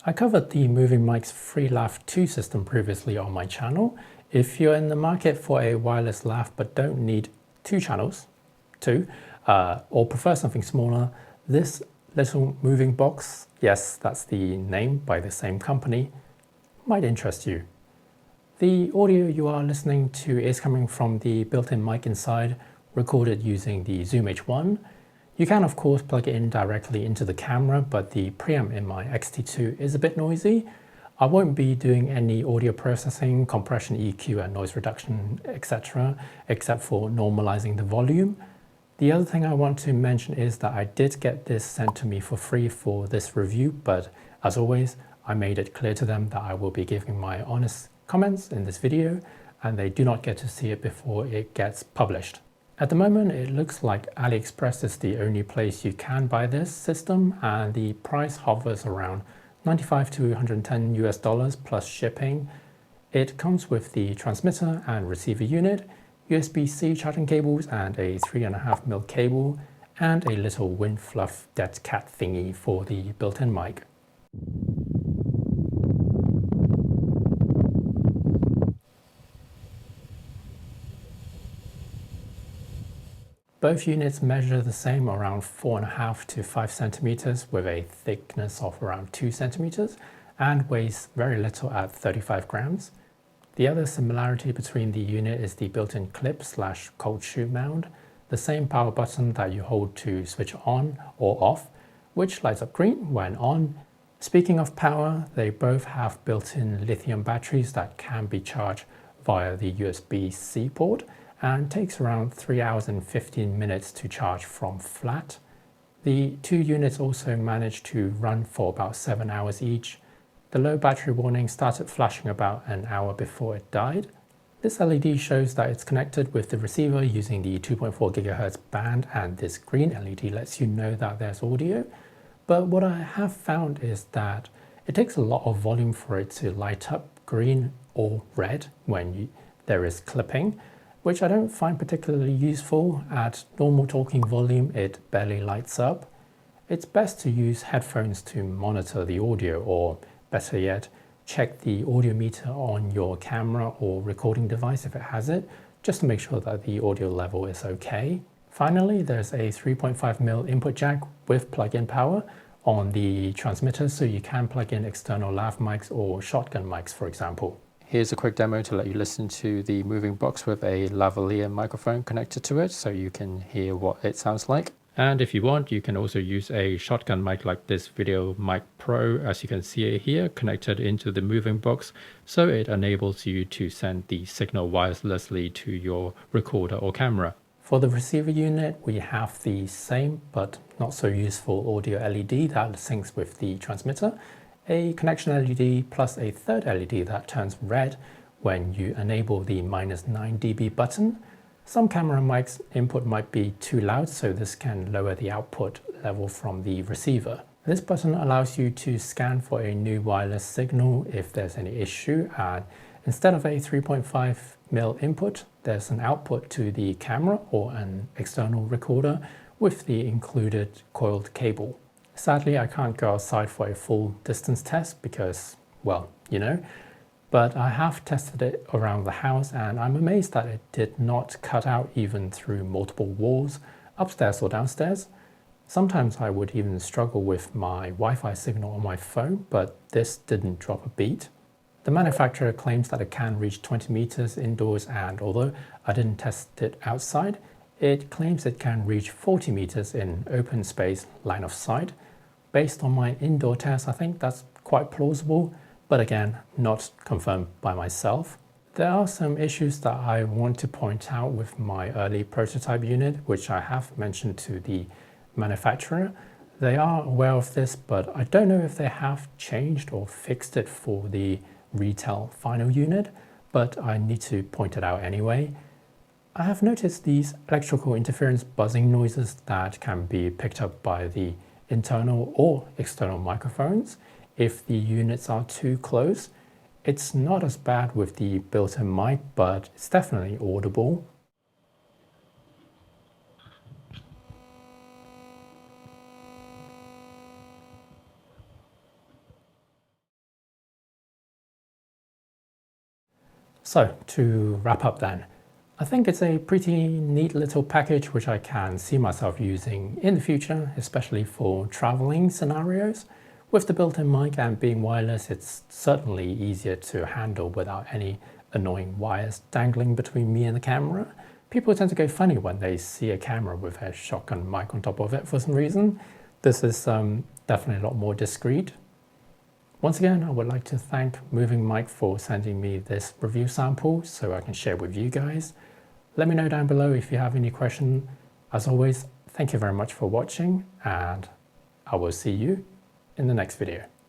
I covered the MovingMic's FreeLav 2 system previously on my channel. If you're in the market for a wireless lav but don't need two channels, or prefer something smaller, this little MovingBox, yes, that's the name by the same company, might interest you. The audio you are listening to is coming from the built-in mic inside, recorded using the Zoom H1. You can of course plug it in directly into the camera, but the preamp in my X-T2 is a bit noisy. I won't be doing any audio processing, compression, EQ and noise reduction, etc., except for normalizing the volume. The other thing I want to mention is that I did get this sent to me for free for this review, but as always, I made it clear to them that I will be giving my honest comments in this video, and they do not get to see it before it gets published. At the moment, it looks like AliExpress is the only place you can buy this system, and the price hovers around $95 to $110 US plus shipping. It comes with the transmitter and receiver unit, USB-C charging cables and a 3.5mm cable, and a little wind fluff dead cat thingy for the built-in mic. Both units measure the same, around 4.5 to 5 centimeters with a thickness of around 2 centimeters and weighs very little at 35 grams. The other similarity between the unit is the built-in clip/cold shoe mount, the same power button that you hold to switch on or off, which lights up green when on. Speaking of power, they both have built-in lithium batteries that can be charged via the USB-C port, and takes around 3 hours and 15 minutes to charge from flat. The two units also managed to run for about 7 hours each. The low battery warning started flashing about an hour before it died. This LED shows that it's connected with the receiver using the 2.4 GHz band, and this green LED lets you know that there's audio. But what I have found is that it takes a lot of volume for it to light up green or red when there is clipping, which I don't find particularly useful. At normal talking volume, it barely lights up. It's best to use headphones to monitor the audio, or better yet, check the audio meter on your camera or recording device if it has it, just to make sure that the audio level is okay. Finally, there's a 3.5mm input jack with plug-in power on the transmitter, so you can plug in external lav mics or shotgun mics, for example. Here's a quick demo to let you listen to the MovingBox with a lavalier microphone connected to it, so you can hear what it sounds like. And if you want, you can also use a shotgun mic like this VideoMic Pro, as you can see it here, connected into the MovingBox, so it enables you to send the signal wirelessly to your recorder or camera. For the receiver unit, we have the same but not so useful audio LED that syncs with the transmitter, a connection LED plus a third LED that turns red when you enable the -9 dB button. Some camera mics input might be too loud, so this can lower the output level from the receiver. This button allows you to scan for a new wireless signal if there's any issue, and instead of a 3.5mm input, there's an output to the camera or an external recorder with the included coiled cable. Sadly, I can't go outside for a full distance test because, well, you know, but I have tested it around the house, and I'm amazed that it did not cut out even through multiple walls, upstairs or downstairs. Sometimes I would even struggle with my Wi-Fi signal on my phone, but this didn't drop a beat. The manufacturer claims that it can reach 20 meters indoors, and although I didn't test it outside, it claims it can reach 40 meters in open space line of sight. Based on my indoor test, I think that's quite plausible, but again, not confirmed by myself. There are some issues that I want to point out with my early prototype unit, which I have mentioned to the manufacturer. They are aware of this, but I don't know if they have changed or fixed it for the retail final unit, but I need to point it out anyway. I have noticed these electrical interference buzzing noises that can be picked up by the internal or external microphones if the units are too close. It's not as bad with the built-in mic, but it's definitely audible. So to wrap up then, I think it's a pretty neat little package which I can see myself using in the future, especially for traveling scenarios. With the built-in mic and being wireless, it's certainly easier to handle without any annoying wires dangling between me and the camera. People tend to go funny when they see a camera with a shotgun mic on top of it for some reason. This is definitely a lot more discreet. Once again, I would like to thank MovingMic for sending me this review sample so I can share with you guys. Let me know down below if you have any questions. As always, thank you very much for watching, and I will see you in the next video.